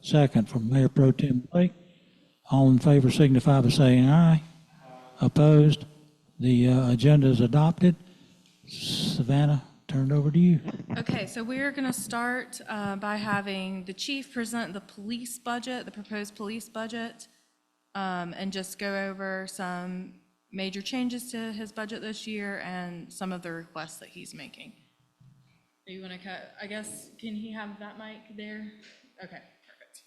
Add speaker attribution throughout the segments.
Speaker 1: second from Mayor Pro Tem Blake. All in favor signify by saying aye. Opposed? The agenda is adopted. Savannah, turn it over to you.
Speaker 2: Okay, so we're going to start by having the chief present the police budget, the proposed police budget, and just go over some major changes to his budget this year and some of the requests that he's making. Do you want to cut, I guess, can he have that mic there? Okay, perfect.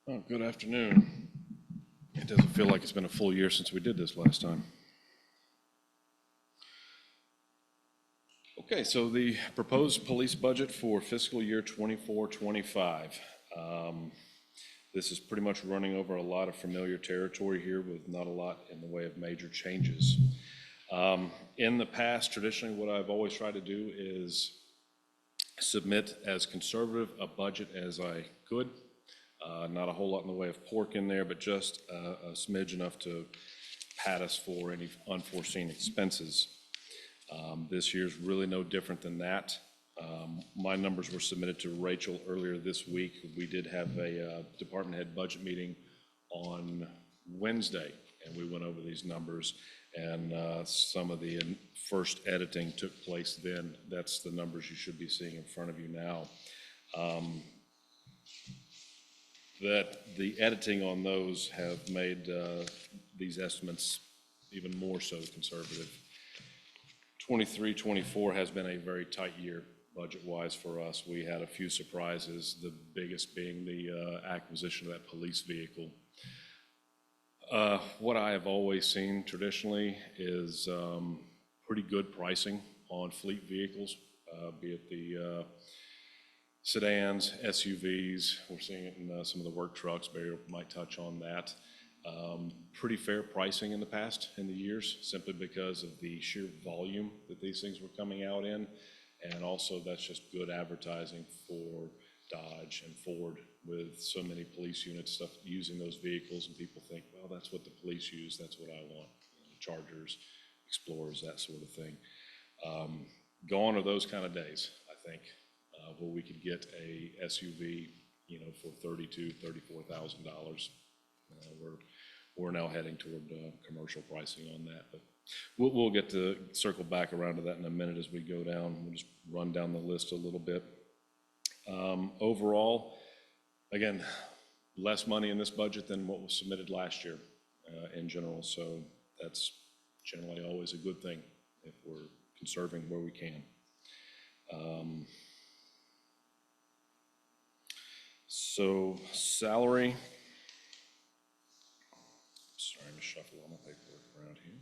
Speaker 3: Oh, good afternoon. It doesn't feel like it's been a full year since we did this last time. Okay, so the proposed police budget for fiscal year 24-25. This is pretty much running over a lot of familiar territory here with not a lot in the way of major changes. In the past, traditionally, what I've always tried to do is submit as conservative a budget as I could. Not a whole lot in the way of pork in there, but just a smidge enough to pad us for any unforeseen expenses. This year's really no different than that. My numbers were submitted to Rachel earlier this week. We did have a department head budget meeting on Wednesday, and we went over these numbers, and some of the first editing took place then. That's the numbers you should be seeing in front of you now. That the editing on those have made these estimates even more so conservative. 23-24 has been a very tight year budget-wise for us. We had a few surprises, the biggest being the acquisition of that police vehicle. What I have always seen traditionally is pretty good pricing on fleet vehicles, be it the sedans, SUVs. We're seeing it in some of the work trucks. Barry might touch on that. Pretty fair pricing in the past, in the years, simply because of the sheer volume that these things were coming out in. And also that's just good advertising for Dodge and Ford with so many police units stuff using those vehicles, and people think, well, that's what the police use, that's what I want. Chargers, Explorers, that sort of thing. Gone are those kind of days, I think, where we could get a SUV, for $32,000, $34,000. We're now heading toward commercial pricing on that, but we'll get to circle back around to that in a minute as we go down. We'll just run down the list a little bit. Overall, again, less money in this budget than what was submitted last year in general, so that's generally always a good thing if we're conserving where we can. So salary. Sorry, I'm going to shuffle all my paperwork around here.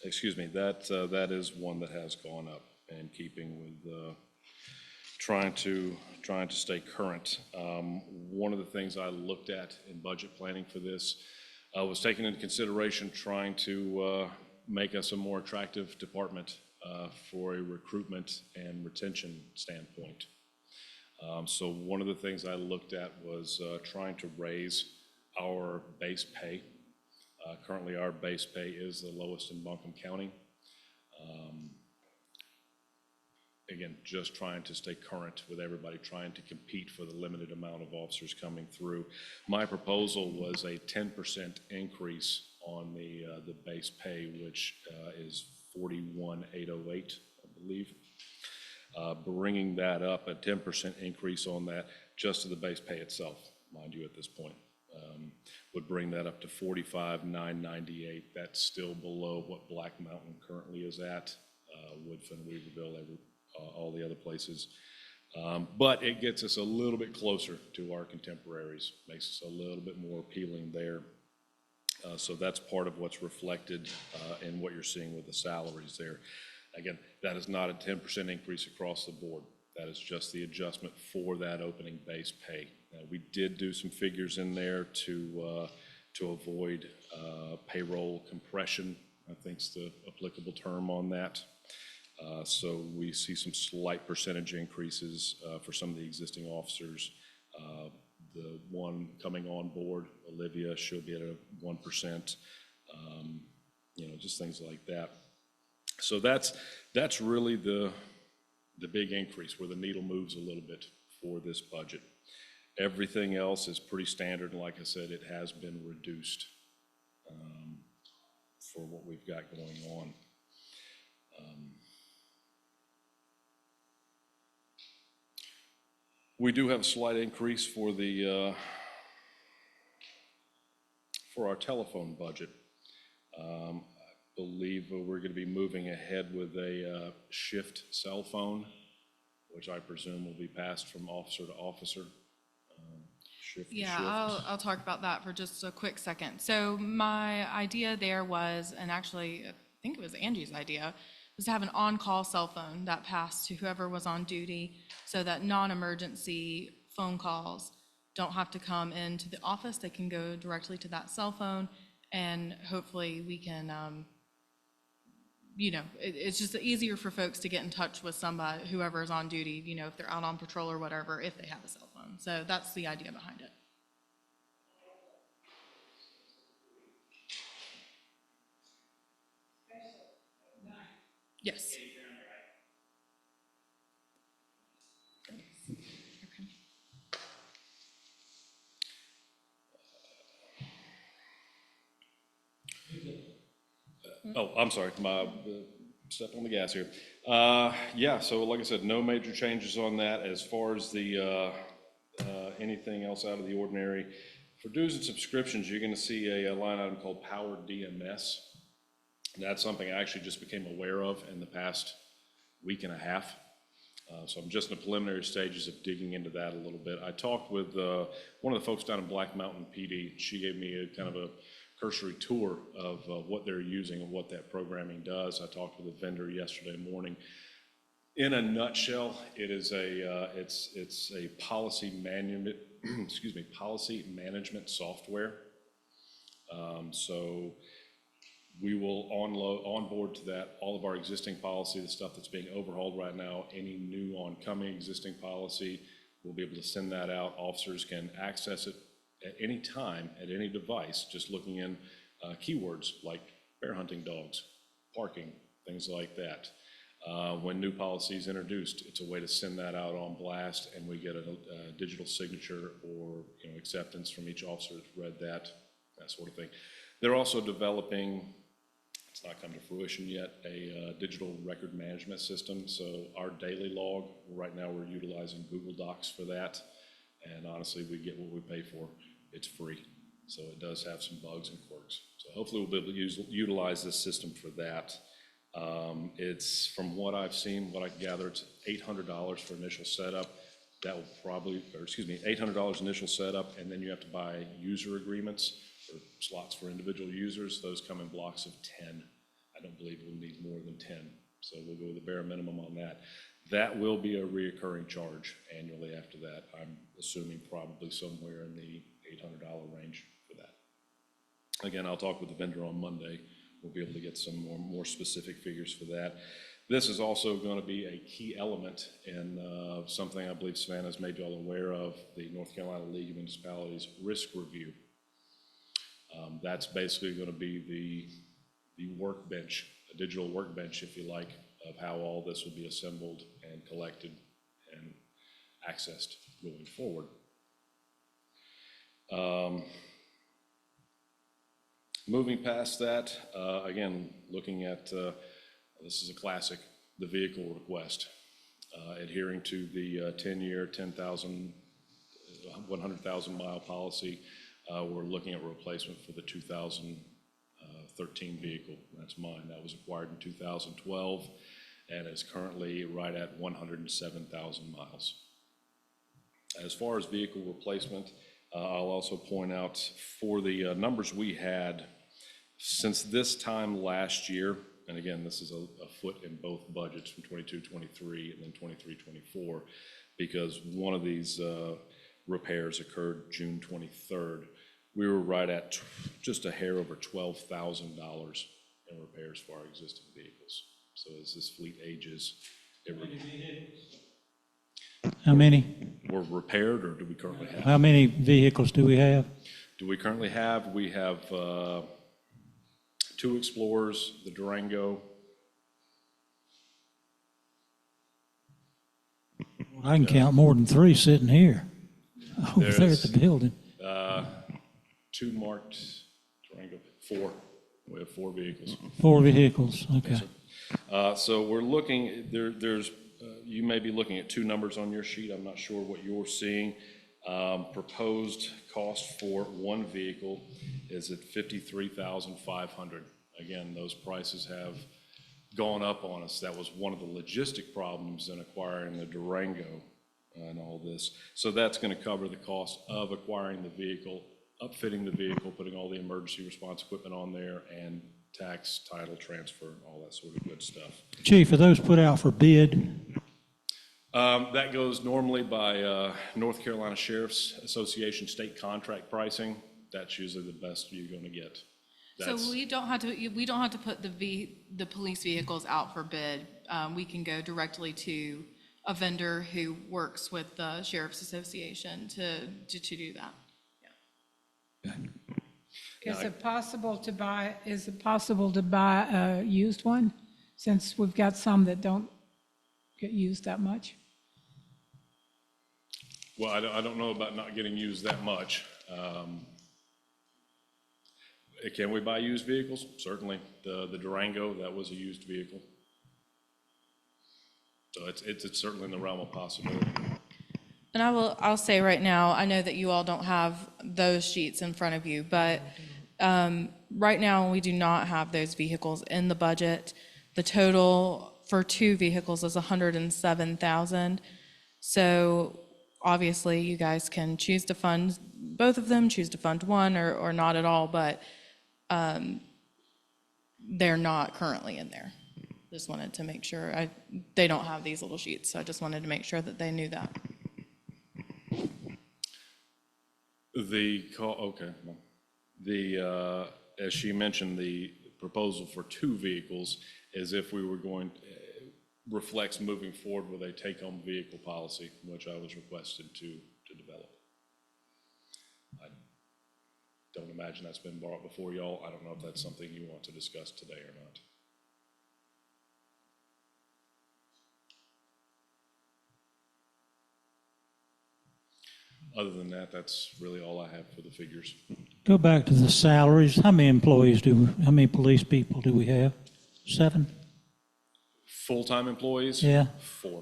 Speaker 3: Excuse me, that is one that has gone up in keeping with trying to stay current. One of the things I looked at in budget planning for this was taking into consideration trying to make us a more attractive department for a recruitment and retention standpoint. So one of the things I looked at was trying to raise our base pay. Currently, our base pay is the lowest in Buncombe County. Again, just trying to stay current with everybody, trying to compete for the limited amount of officers coming through. My proposal was a 10% increase on the base pay, which is $41,808, I believe. Bringing that up, a 10% increase on that, just to the base pay itself, mind you, at this point, would bring that up to $45,998. That's still below what Black Mountain currently is at, Woodfin, Weaverville, all the other places. But it gets us a little bit closer to our contemporaries, makes us a little bit more appealing there. So that's part of what's reflected in what you're seeing with the salaries there. Again, that is not a 10% increase across the board. That is just the adjustment for that opening base pay. We did do some figures in there to avoid payroll compression, I think is the applicable term on that. So we see some slight percentage increases for some of the existing officers. The one coming on board, Olivia, she'll be at a 1%, just things like that. So that's really the big increase where the needle moves a little bit for this budget. Everything else is pretty standard, and like I said, it has been reduced for what we've got going on. We do have a slight increase for our telephone budget. I believe we're going to be moving ahead with a shift cell phone, which I presume will be passed from officer to officer. Shift to
Speaker 2: Yeah,
Speaker 3: shift.
Speaker 2: I'll talk about that for just a quick second. So my idea there was, and actually I think it was Angie's idea, was to have an on-call cell phone that passed to whoever was on duty so that non-emergency phone calls don't have to come into the office. They can go directly to that cell phone, and hopefully we can, it's just easier for folks to get in touch with somebody, whoever is on duty, if they're out on patrol or whatever, if they have a cell phone. So that's the idea behind it. Yes. Okay.
Speaker 3: Oh, I'm sorry, step on the gas here. Yeah, so like I said, no major changes on that. As far as the anything else out of the ordinary, for dues and subscriptions, you're gonna see a line item called Power DMS. That's something I actually just became aware of in the past week and a half. So I'm just in the preliminary stages of digging into that a little bit. I talked with one of the folks down in Black Mountain PD. She gave me a kind of a cursory tour of what they're using and what that programming does. I talked with a vendor yesterday morning. In a nutshell, it is it's a policy management policy management software. So we will onboard to that all of our existing policy, the stuff that's being overhauled right now, any new oncoming existing policy, we'll be able to send that out. Officers can access it at any time, at any device, just looking in keywords like bear hunting dogs, parking, things like that. When new policy is introduced, it's a way to send that out on blast, and we get a digital signature or acceptance from each officer that's read that sort of thing. They're also developing, it's not come to fruition yet, a digital record management system. So our daily log, right now we're utilizing Google Docs for that. And honestly, we get what we pay for. It's free. So it does have some bugs and quirks. So hopefully we'll be able to utilize this system for that. It's, from what I've seen, what I gather, it's $800 for initial setup. That will probably, $800 initial setup, and then you have to buy user agreements or slots for individual users. Those come in blocks of 10. I don't believe we'll need more than 10. So we'll go with the bare minimum on that. That will be a reoccurring charge annually after that. I'm assuming probably somewhere in the $800 range for that. Again, I'll talk with the vendor on Monday. We'll be able to get some more specific figures for that. This is also going to be a key element in something I believe Savannah's made you all aware of, the North Carolina League of Municipalities risk review. That's basically going to be the workbench, a digital workbench, if you like, of how all this will be assembled and collected and accessed going forward. Moving past that, again, looking at, this is a classic, the vehicle request. Adhering to the 10-year, 100,000 mile policy, we're looking at replacement for the 2013 vehicle. That's mine. That was acquired in 2012 and is currently right at 107,000 miles. As far as vehicle replacement, I'll also point out for the numbers we had since this time last year, and again, this is a foot in both budgets from 22-23 and then 23-24, because one of these repairs occurred June 23rd. We were right at just a hair over $12,000 in repairs for our existing vehicles. So as this fleet ages,
Speaker 1: How many,
Speaker 3: we're repaired, or do we currently have?
Speaker 1: how many vehicles do we have?
Speaker 3: Do we currently have? We have 2 Explorers, the Durango.
Speaker 1: I can count more than 3 sitting here, over there at
Speaker 3: There's-
Speaker 1: the building.
Speaker 3: 2 marked Durango, 4. We have 4 vehicles.
Speaker 1: 4 vehicles, okay.
Speaker 3: So we're looking, there's, you may be looking at 2 numbers on your sheet. I'm not sure what you're seeing. Proposed cost for 1 vehicle is at $53,500. Again, those prices have gone up on us. That was one of the logistic problems in acquiring the Durango and all this. So that's going to cover the cost of acquiring the vehicle, upfitting the vehicle, putting all the emergency response equipment on there, and tax, title transfer, all that sort of good stuff.
Speaker 1: Chief, are those put out for bid?
Speaker 3: That goes normally by North Carolina Sheriff's Association state contract pricing. That's usually the best you're going to get.
Speaker 2: So
Speaker 3: That's-
Speaker 2: we don't have to put the police vehicles out for bid. We can go directly to a vendor who works with the Sheriff's Association to do that.
Speaker 4: Is it possible to buy a used one, since we've got some that don't get used that much?
Speaker 3: Well, I don't know about not getting used that much. Can we buy used vehicles? Certainly. The Durango, that was a used vehicle. So it's certainly in the realm of possibility.
Speaker 2: And I'll say right now, I know that you all don't have those sheets in front of you, but right now, we do not have those vehicles in the budget. The total for 2 vehicles is $107,000. So obviously, you guys can choose to fund both of them, choose to fund one or not at all, but they're not currently in there. Just wanted to make sure. They don't have these little sheets, so I just wanted to make sure that they knew that.
Speaker 3: Okay. As she mentioned, the proposal for 2 vehicles is if we were going, reflects moving forward with a take-home vehicle policy, which I was requested to develop. I don't imagine that's been brought before y'all. I don't know if that's something you want to discuss today or not. Other than that, that's really all I have for the figures.
Speaker 1: Go back to the salaries. How many how many police people do we have? 7?
Speaker 3: Full-time employees?
Speaker 1: Yeah.
Speaker 3: 4.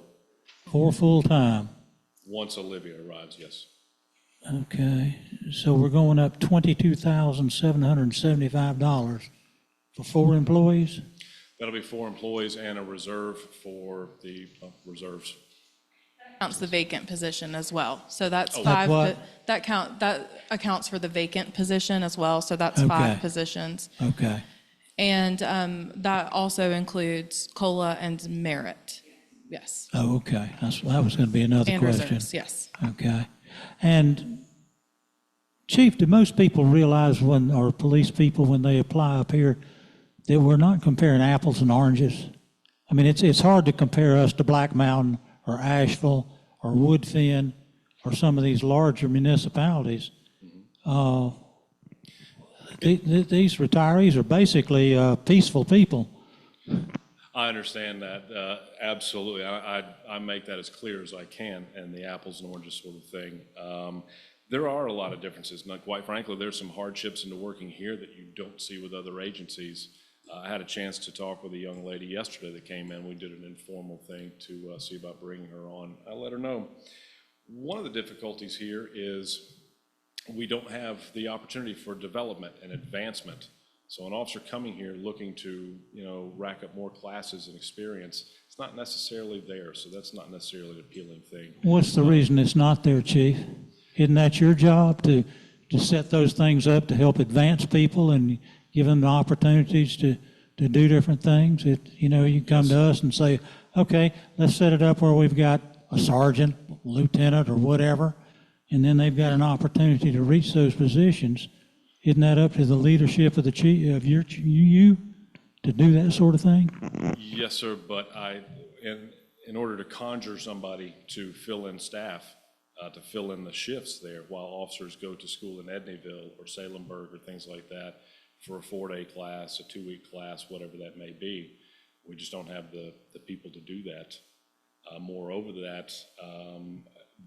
Speaker 1: 4 full-time.
Speaker 3: Once Olivia arrives, yes.
Speaker 1: Okay, so we're going up $22,775 for 4 employees?
Speaker 3: That'll be 4 employees and a reserve for the reserves.
Speaker 2: Counts the vacant position as well. So that's
Speaker 3: Oh.
Speaker 2: 5.
Speaker 1: What?
Speaker 2: That accounts for the vacant position as well. So that's
Speaker 1: Okay.
Speaker 2: 5 positions.
Speaker 1: Okay,
Speaker 2: And that also includes COLA and merit. Yes.
Speaker 1: oh, okay, that was gonna be another
Speaker 2: And
Speaker 1: question.
Speaker 2: reserves, yes.
Speaker 1: Okay, and Chief, do most people realize or police people, when they apply up here, that we're not comparing apples and oranges? I mean, it's hard to compare us to Black Mountain or Asheville or Woodfin or some of these larger municipalities. These retirees are basically peaceful people.
Speaker 3: I understand that, absolutely. I make that as clear as I can, and the apples and oranges sort of thing. There are a lot of differences. Now, quite frankly, there's some hardships into working here that you don't see with other agencies. I had a chance to talk with a young lady yesterday that came in. We did an informal thing to see about bringing her on. I let her know. One of the difficulties here is we don't have the opportunity for development and advancement. So an officer coming here looking to, rack up more classes and experience, it's not necessarily there. So that's not necessarily an appealing thing.
Speaker 1: What's the reason it's not there, Chief? Isn't that your job to set those things up to help advance people and give them the opportunities to do different things? You come to us and say, okay, let's set it up where we've got a sergeant, lieutenant, or whatever, and then they've got an opportunity to reach those positions. Isn't that up to the leadership of you to do that sort of thing?
Speaker 3: Yes, sir, but in order to conjure somebody to fill in staff, to fill in the shifts there while officers go to school in Edneyville or Salemburg or things like that for a 4-day class, a 2-week class, whatever that may be, we just don't have the people to do that. Moreover that,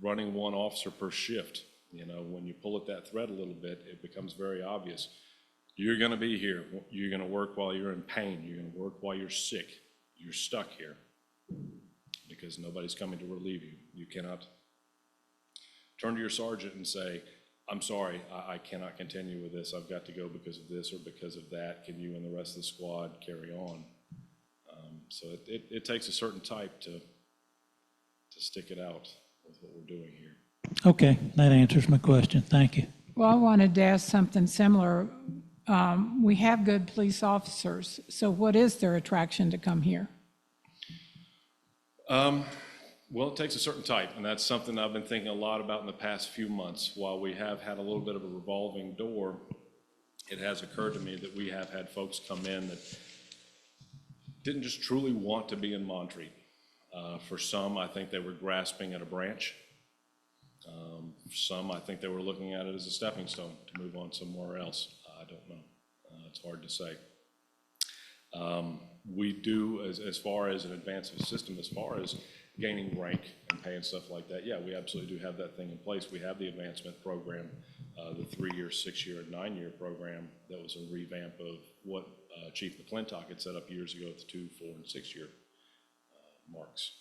Speaker 3: running one officer per shift, when you pull at that thread a little bit, it becomes very obvious. You're gonna be here, you're gonna work while you're in pain, you're gonna work while you're sick, you're stuck here because nobody's coming to relieve you. You cannot turn to your sergeant and say, I'm sorry, I cannot continue with this, I've got to go because of this or because of that, can you and the rest of the squad carry on? So it takes a certain type to stick it out with what we're doing here.
Speaker 1: Okay, that answers my question. Thank you.
Speaker 4: Well, I wanted to ask something similar. We have good police officers, so what is their attraction to come here?
Speaker 3: Well, it takes a certain type, and that's something I've been thinking a lot about in the past few months. While we have had a little bit of a revolving door, it has occurred to me that we have had folks come in that didn't just truly want to be in Montreat. For some, I think they were grasping at a branch. For some, I think they were looking at it as a stepping stone to move on somewhere else. I don't know. It's hard to say. We do, as far as an advanced system, as far as gaining rank and pay and stuff like that, yeah, we absolutely do have that thing in place. We have the advancement program, the 3-year, 6-year, and 9-year program that was a revamp of what Chief McClintock had set up years ago at the 2, 4, and 6-year marks.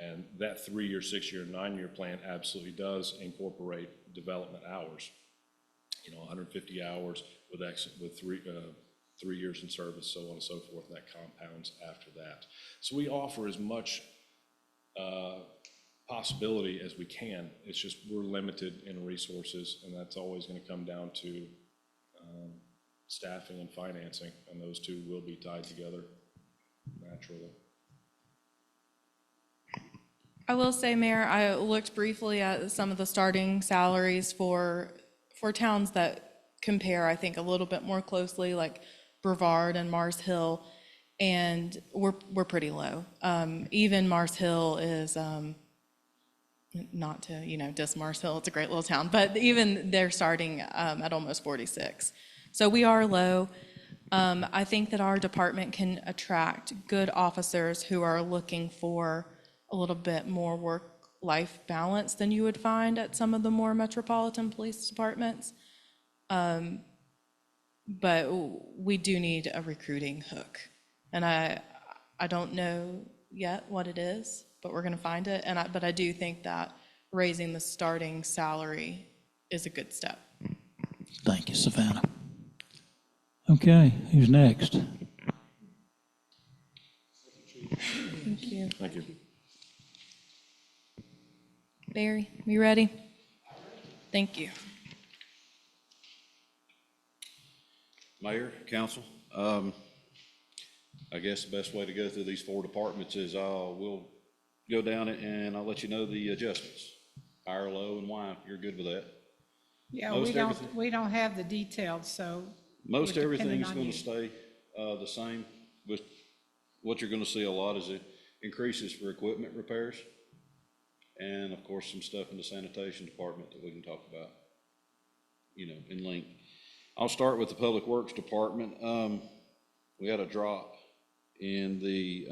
Speaker 3: And that 3-year, 6-year, and 9-year plan absolutely does incorporate development hours. 150 hours with 3 years in service, so on and so forth, and that compounds after that. So we offer as much possibility as we can. It's just we're limited in resources, and that's always going to come down to staffing and financing, and those two will be tied together naturally.
Speaker 2: I will say, Mayor, I looked briefly at some of the starting salaries for towns that compare, I think, a little bit more closely, like Brevard and Mars Hill, and we're pretty low. Even Mars Hill is, not to, diss Mars Hill, it's a great little town, but even they're starting at almost 46. So we are low. I think that our department can attract good officers who are looking for a little bit more work-life balance than you would find at some of the more metropolitan police departments. But we do need a recruiting hook. And I don't know yet what it is, but we're gonna find it. But I do think that raising the starting salary is a good step.
Speaker 1: Thank you, Savannah. Okay, who's next?
Speaker 2: Thank you.
Speaker 3: Thank you.
Speaker 2: Barry, you ready? Thank you.
Speaker 5: Mayor, council, I guess the best way to go through these 4 departments is we'll go down it and I'll let you know the adjustments, high or low and why. You're good with that.
Speaker 4: Yeah,
Speaker 5: Most everything-
Speaker 4: we don't have the details, so.
Speaker 5: Most
Speaker 4: we're depending
Speaker 5: everything's
Speaker 4: on
Speaker 5: going
Speaker 4: you.
Speaker 5: to stay the same. With what you're going to see a lot is it increases for equipment repairs, and of course some stuff in the sanitation department that we can talk about, in length. I'll start with the Public Works Department. We had a drop in the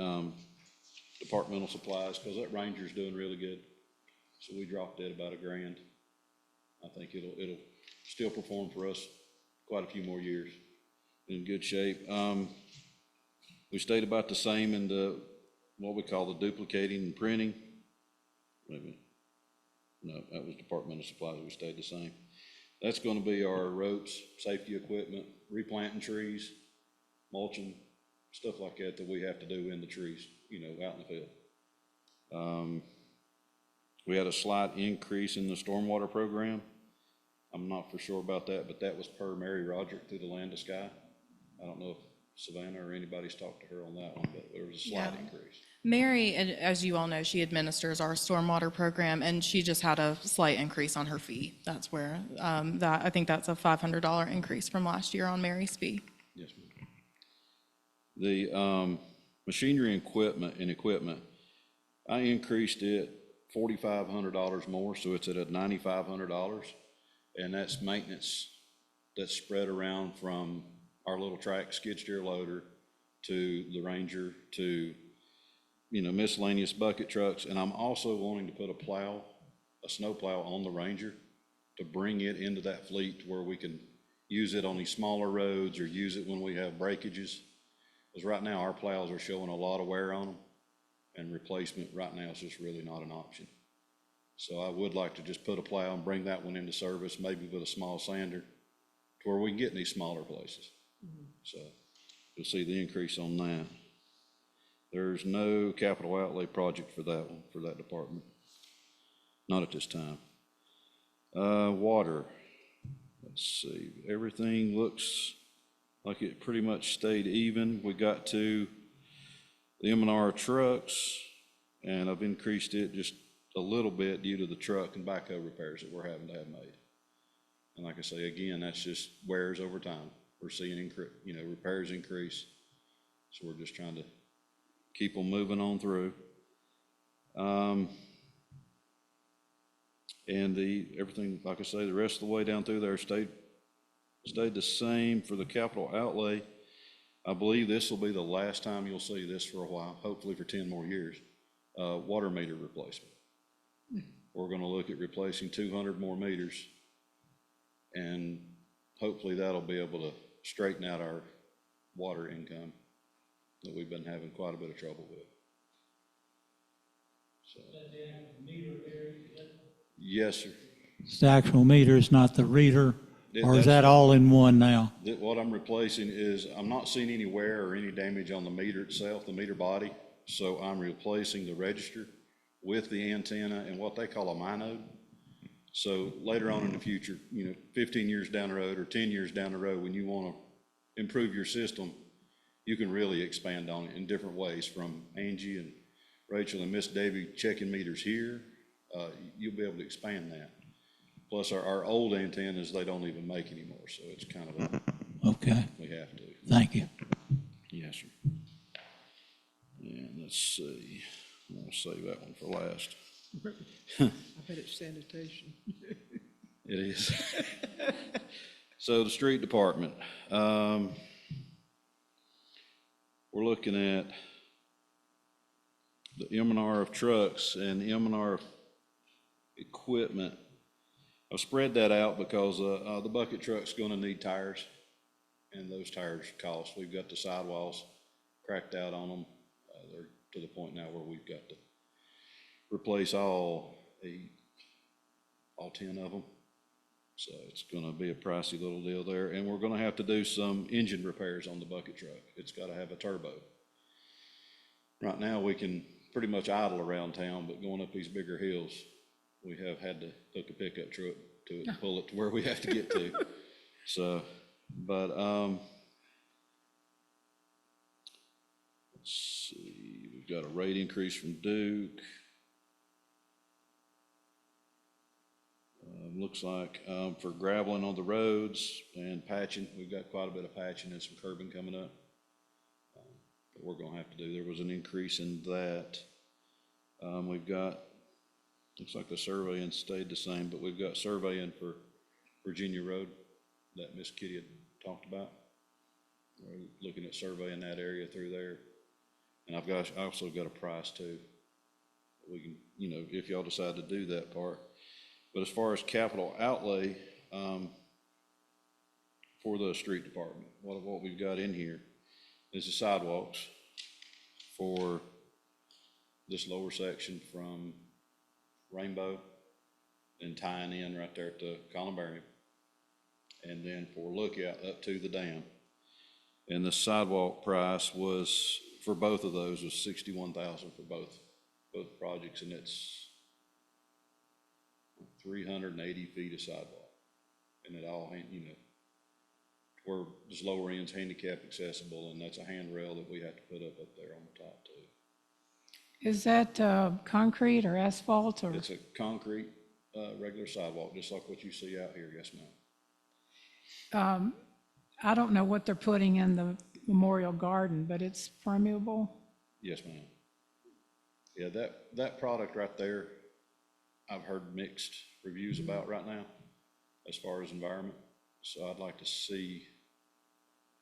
Speaker 5: departmental supplies because that Ranger's doing really good. So we dropped it about $1,000. I think it'll still perform for us quite a few more years. In good shape. We stayed about the same in the what we call the duplicating and printing. Wait a minute. No, that was departmental supplies. We stayed the same. That's going to be our ropes, safety equipment, replanting trees, mulching, stuff like that we have to do in the trees, out in the field. We had a slight increase in the stormwater program. I'm not for sure about that, but that was per Mary Roderick through the Land of Sky. I don't know if Savannah or anybody's talked to her on that one, but there was a slight increase.
Speaker 2: Mary, as you all know, she administers our stormwater program, and she just had a slight increase on her fee. That's where, I think that's a $500 increase from last year on Mary's fee.
Speaker 5: Yes, ma'am. The machinery and equipment, I increased it $4,500 more, so it's at $9,500. And that's maintenance that's spread around from our little track skid steer loader to the Ranger to, miscellaneous bucket trucks. And I'm also wanting to put a snow plow on the Ranger to bring it into that fleet where we can use it on these smaller roads or use it when we have breakages. Because right now, our plows are showing a lot of wear on them, and replacement right now is just really not an option. So I would like to just put a plow and bring that one into service, maybe with a small sander, to where we can get in these smaller places. So you'll see the increase on that. There's no capital outlay project for that one, for that department. Not at this time. Water, let's see, everything looks like it pretty much stayed even. We got to the M&R trucks, and I've increased it just a little bit due to the truck and backhoe repairs that we're having to have made. And like I say, again, that's just wears over time. We're seeing, repairs increase. So we're just trying to keep them moving on through. And everything, like I say, the rest of the way down through there stayed the same for the capital outlay. I believe this will be the last time you'll see this for a while, hopefully for 10 more years. Water meter replacement. We're gonna look at replacing 200 more meters, and hopefully that'll be able to straighten out our water income that we've been having quite a bit of trouble with. So. Yes, sir.
Speaker 1: It's the actual meter, it's not the reader, or is that all in one now?
Speaker 5: What I'm replacing is, I'm not seeing any wear or any damage on the meter itself, the meter body. So I'm replacing the register with the antenna and what they call a minode. So later on in the future, 15 years down the road or 10 years down the road, when you want to improve your system, you can really expand on it in different ways, from Angie and Rachel and Miss Davy checking meters here. You'll be able to expand that. Plus our old antennas, they don't even make anymore. So it's kind of
Speaker 1: Okay,
Speaker 5: we have to.
Speaker 1: thank you.
Speaker 5: Yes, sir. And let's see, I'll save that one for last.
Speaker 6: I bet it's sanitation.
Speaker 5: It is. So the street department, we're looking at the M&R of trucks and the M&R of equipment. I've spread that out because the bucket truck's gonna need tires, and those tires cost. We've got the sidewalls cracked out on them. They're to the point now where we've got to replace all 10 of them. So it's gonna be a pricey little deal there, and we're gonna have to do some engine repairs on the bucket truck. It's gotta have a turbo. Right now, we can pretty much idle around town, but going up these bigger hills, we have had to hook a pickup truck to it and pull it to where we have to get to. So, but, let's see, we've got a rate increase from Duke. Looks like for graveling on the roads and patching, we've got quite a bit of patching and some curbing coming up. That we're gonna have to do. There was an increase in that. We've got, looks like the surveying stayed the same, but we've got surveying for Virginia Road that Miss Kitty had talked about. We're looking at surveying that area through there. And I also got a price too. We can, if y'all decide to do that part. But as far as capital outlay, for the street department, what we've got in here is the sidewalks for this lower section from Rainbow and tying in right there at the columbarium. And then for Lookout up to the dam. And the sidewalk price was, for both of those, was $61,000 for both projects, and it's 380 feet of sidewalk. And it all, where this lower end's handicap accessible, and that's a handrail that we have to put up there on the top too.
Speaker 4: Is that concrete or asphalt or?
Speaker 5: It's a concrete, regular sidewalk, just like what you see out here, yes, ma'am.
Speaker 4: I don't know what they're putting in the Memorial Garden, but it's permeable.
Speaker 5: Yes, ma'am. Yeah, that product right there, I've heard mixed reviews about right now as far as environment. So I'd like to see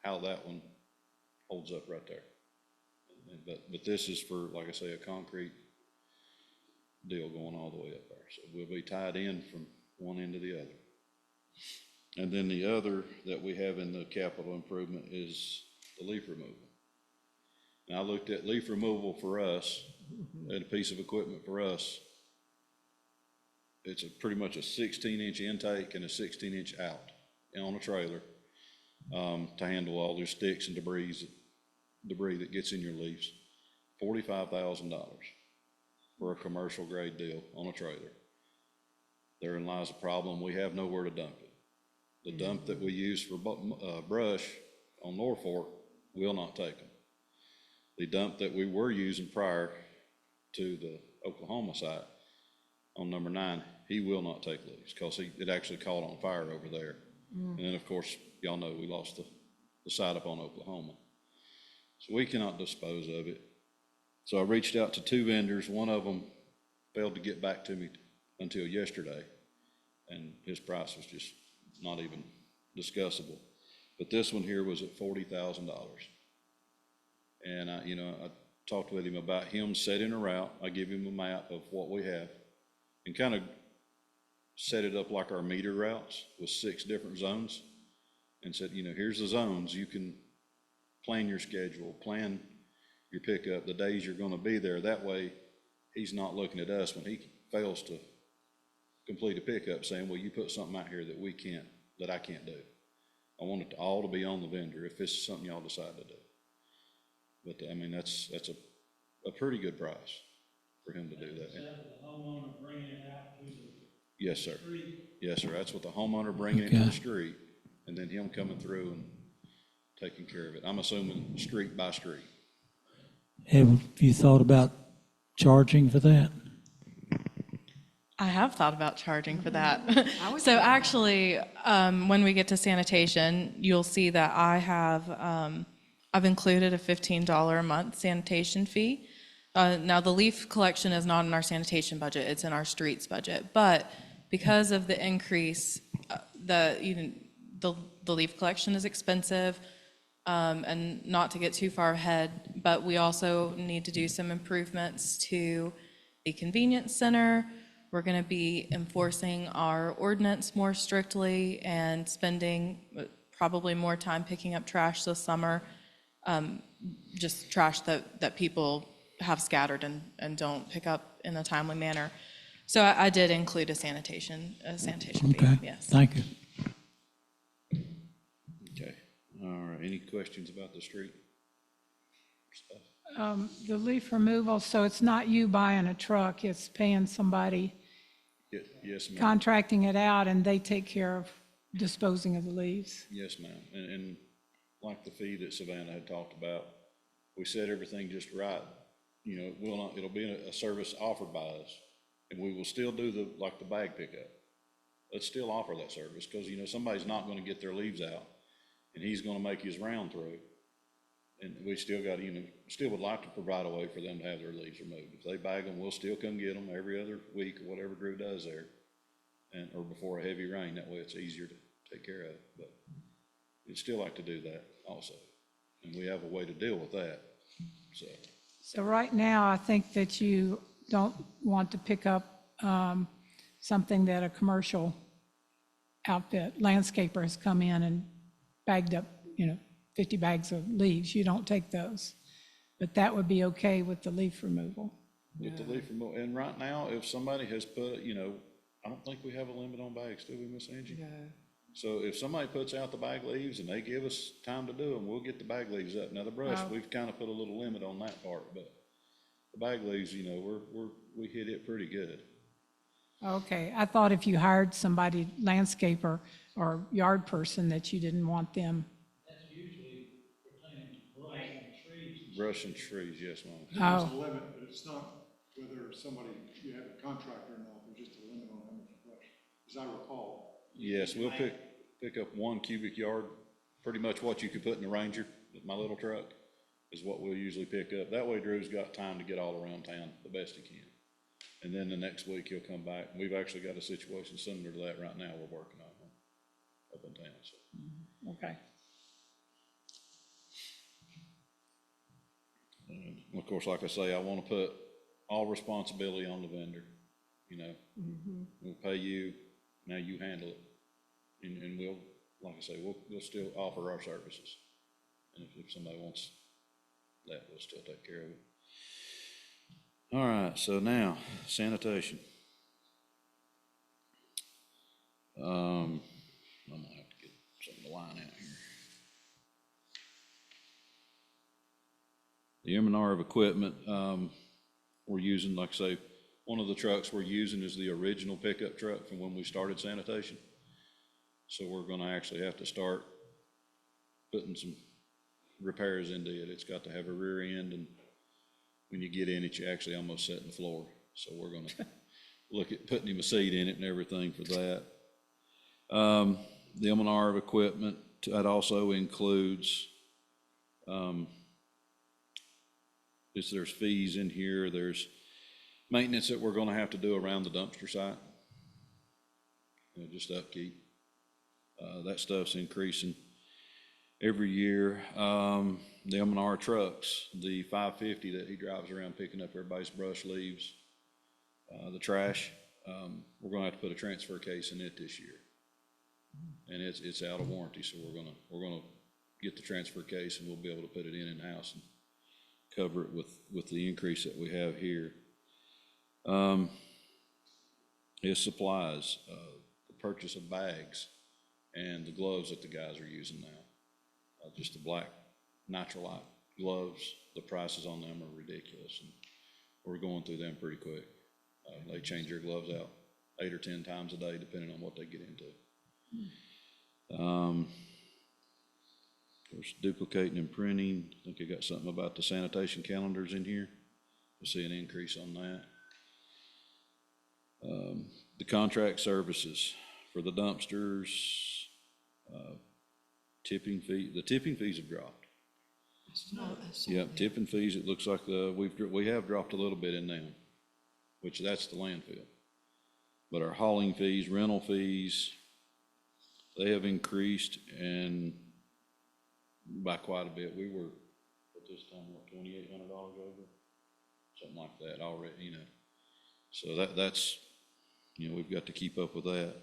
Speaker 5: how that one holds up right there. But this is for, like I say, a concrete deal going all the way up there. So we'll be tied in from one end to the other. And then the other that we have in the capital improvement is the leaf removal. And I looked at leaf removal for us, and a piece of equipment for us. It's pretty much a 16-inch intake and a 16-inch out on a trailer to handle all your sticks and debris that gets in your leaves. $45,000 for a commercial grade deal on a trailer. Therein lies the problem. We have nowhere to dump it. The dump that we use for brush on Norfolk will not take them. The dump that we were using prior to the Oklahoma site on number 9, he will not take leaves because it actually caught on fire over there. And then, of course, y'all know we lost the site up on Oklahoma. So we cannot dispose of it. So I reached out to 2 vendors. One of them failed to get back to me until yesterday, and his price was just not even discussable. But this one here was at $40,000. And I talked with him about him setting a route. I give him a map of what we have and kind of set it up like our meter routes with 6 different zones and said, here's the zones. You can plan your schedule, plan your pickup, the days you're going to be there. That way, he's not looking at us when he fails to complete a pickup saying, well, you put something out here that I can't do. I want it all to be on the vendor if this is something y'all decide to do. But I mean, that's a pretty good price for him to do that.
Speaker 1: The homeowner bringing it out to the
Speaker 5: Yes, sir.
Speaker 1: street.
Speaker 5: Yes, sir. That's what the homeowner bringing it to the street and then him coming through and taking care of it. I'm assuming street by street.
Speaker 1: Have you thought about charging for that?
Speaker 2: I have thought about charging for that. So actually, when we get to sanitation, you'll see that I've included a $15 a month sanitation fee. Now, the leaf collection is not in our sanitation budget, it's in our streets budget. But because of the increase, the leaf collection is expensive, and not to get too far ahead, but we also need to do some improvements to the convenience center. We're going to be enforcing our ordinance more strictly and spending probably more time picking up trash this summer, just trash that people have scattered and don't pick up in a timely manner. So I did include a sanitation fee,
Speaker 1: Okay,
Speaker 2: yes.
Speaker 1: thank you.
Speaker 5: Okay. All right. Any questions about the street stuff?
Speaker 4: The leaf removal, so it's not you buying a truck, it's paying somebody,
Speaker 5: Yes, ma'am.
Speaker 4: contracting it out, and they take care of disposing of the leaves.
Speaker 5: Yes, ma'am. And like the fee that Savannah had talked about, we said everything just right. It'll be a service offered by us, and we will still do the bag pickup. Let's still offer that service because, somebody's not going to get their leaves out and he's going to make his round through. And we still got, still would like to provide a way for them to have their leaves removed. If they bag them, we'll still come get them every other week or whatever Drew does there. Or before a heavy rain, that way it's easier to take care of. But we'd still like to do that also. And we have a way to deal with that,
Speaker 4: So right now, I think that you don't want to pick up something that a commercial outfit, landscaper has come in and bagged up, 50 bags of leaves. You don't take those. But that would be okay with the leaf removal.
Speaker 5: With the leaf removal, and right now, if somebody has put, I don't think we have a limit on bags, do we, Miss Angie?
Speaker 6: No.
Speaker 5: So if somebody puts out the bag leaves and they give us time to do them, we'll get the bag leaves up. Now, the brush, we've kind of put a little limit on that part, but the bag leaves, we hit it pretty good.
Speaker 4: Okay, I thought if you hired somebody, landscaper or yard person, that you didn't want them.
Speaker 1: That's usually pertaining to brush and trees.
Speaker 5: Brush and trees, yes, ma'am.
Speaker 4: Oh.
Speaker 7: There's a limit, but it's not whether somebody, you have a contractor or not, there's just a limit on how much brush, as I recall.
Speaker 5: Yes, we'll pick up 1 cubic yard, pretty much what you could put in the Ranger my little truck is what we'll usually pick up. That way Drew's got time to get all around town the best he can. And then the next week he'll come back. We've actually got a situation similar to that right now we're working on up in town, so.
Speaker 4: Okay.
Speaker 5: And of course, like I say, I want to put all responsibility on the vendor, you know. We'll pay you, now you handle it. And we'll, like I say, we'll still offer our services. And if somebody wants that, we'll still take care of it. All right, so now sanitation. I'm gonna have to get something to line out here. The M&R of equipment, we're using, like I say, one of the trucks we're using is the original pickup truck from when we started sanitation. So we're gonna actually have to start putting some repairs into it. It's got to have a rear end, and when you get in it, you actually almost sit in the floor. So we're gonna look at putting him a seat in it and everything for that. The M&R of equipment, that also includes, there's fees in here, there's maintenance that we're gonna have to do around the dumpster site. You know, just upkeep. That stuff's increasing every year. The M&R trucks, the 550 that he drives around picking up everybody's brush, leaves, the trash, we're gonna have to put a transfer case in it this year. And it's out of warranty, so we're gonna get the transfer case and we'll be able to put it in-house and cover it with the increase that we have here. His supplies, the purchase of bags and the gloves that the guys are using now. Just the black Nitrilite gloves, the prices on them are ridiculous, and we're going through them pretty quick. They change their gloves out 8 or 10 times a day, depending on what they get into. Of course, duplicating and printing. I think I got something about the sanitation calendars in here. We'll see an increase on that. The contract services for the dumpsters, tipping fee, the tipping fees have dropped. Yep, tipping fees, it looks like we have dropped a little bit in them, which that's the landfill. But our hauling fees, rental fees, they have increased, and by quite a bit. We were at this time, what, $2,800 over? Something like that already, you know. So that's, you know, we've got to keep up with that.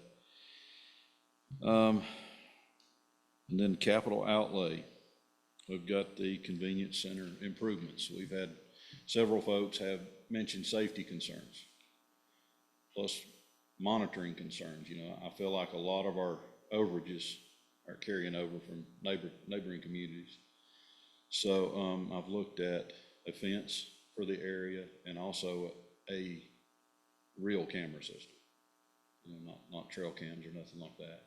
Speaker 5: And then capital outlay. We've got the convenience center improvements. We've had several folks have mentioned safety concerns, plus monitoring concerns. You know, I feel like a lot of our overages are carrying over from neighboring communities. So I've looked at a fence for the area and also a real camera system, you know, not trail cams or nothing like that.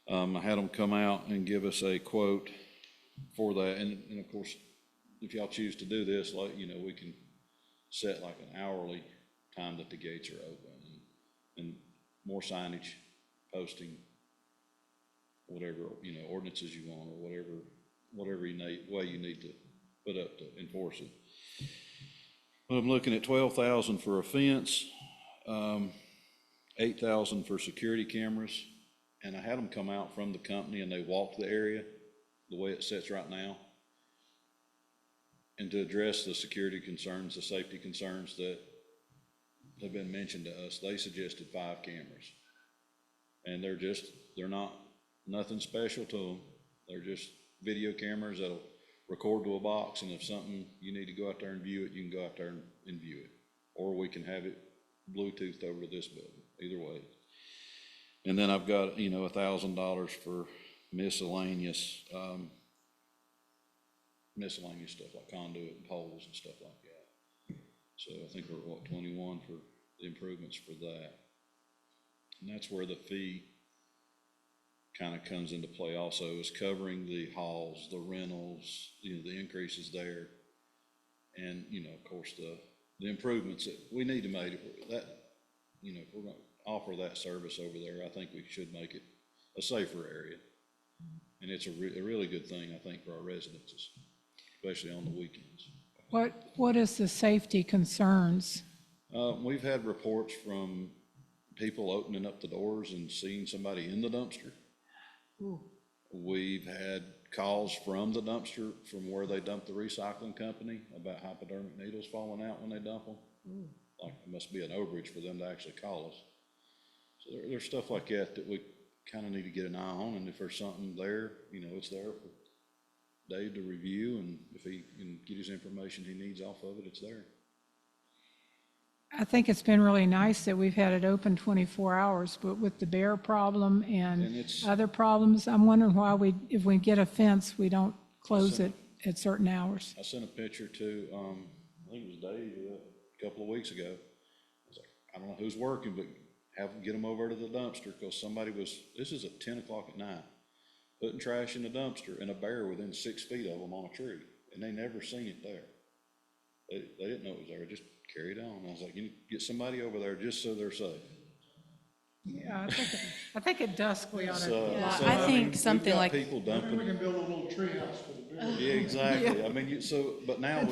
Speaker 5: I had them come out and give us a quote for that, and of course, if y'all choose to do this, like, you know, we can set like an hourly time that the gates are open, and more signage, posting, whatever, you know, ordinances you want, or whatever you need, way you need to put up to enforce it. But I'm looking at 12,000 for a fence, 8,000 for security cameras, and I had them come out from the company and they walked the area the way it sits right now. And to address the security concerns, the safety concerns that have been mentioned to us, they suggested 5 cameras. And they're not, nothing special to them. They're just video cameras that'll record to a box, and if something, you need to go out there and view it, you can go out there and view it. Or we can have it Bluetoothed over to this building, either way. And then I've got, you know, $1,000 for miscellaneous stuff like conduit and poles and stuff like that. So I think we're at, what, 21 for the improvements for that. And that's where the fee kind of comes into play also, is covering the hauls, the rentals, you know, the increases there. And, you know, of course, the improvements that we need to make, that, you know, if we're going to offer that service over there, I think we should make it a safer area. And it's a really good thing, I think, for our residences, especially on the weekends.
Speaker 4: What is the safety concerns?
Speaker 5: We've had reports from people opening up the doors and seeing somebody in the dumpster. We've had calls from the dumpster from where they dump the recycling company about hypodermic needles falling out when they dump them. Like, it must be an overage for them to actually call us. So there's stuff like that we kind of need to get an eye on, and if there's something there, it's there for Dave to review, and if he can get his information he needs off of it, it's there.
Speaker 4: I think it's been really nice that we've had it open 24 hours, but with the bear problem
Speaker 5: And
Speaker 4: and
Speaker 5: it's-
Speaker 4: other problems, I'm wondering why if we get a fence, we don't close it at certain hours.
Speaker 5: I sent a picture to, I think it was Dave a couple of weeks ago. I was like, I don't know who's working, but get them over to the dumpster, because this is at 10 o'clock at night, putting trash in the dumpster and a bear within 6 feet of them on a tree, and they never seen it there. They didn't know it was there, just carried on. I was like, you need to get somebody over there just so they're safe.
Speaker 4: Yeah, I think at dusk we ought to.
Speaker 2: Yeah,
Speaker 5: So,
Speaker 2: I think
Speaker 5: we've
Speaker 2: something
Speaker 5: got
Speaker 2: like-
Speaker 5: people dumping.
Speaker 7: We can build a little treehouse for the bear.
Speaker 5: Yeah, exactly. I mean, but now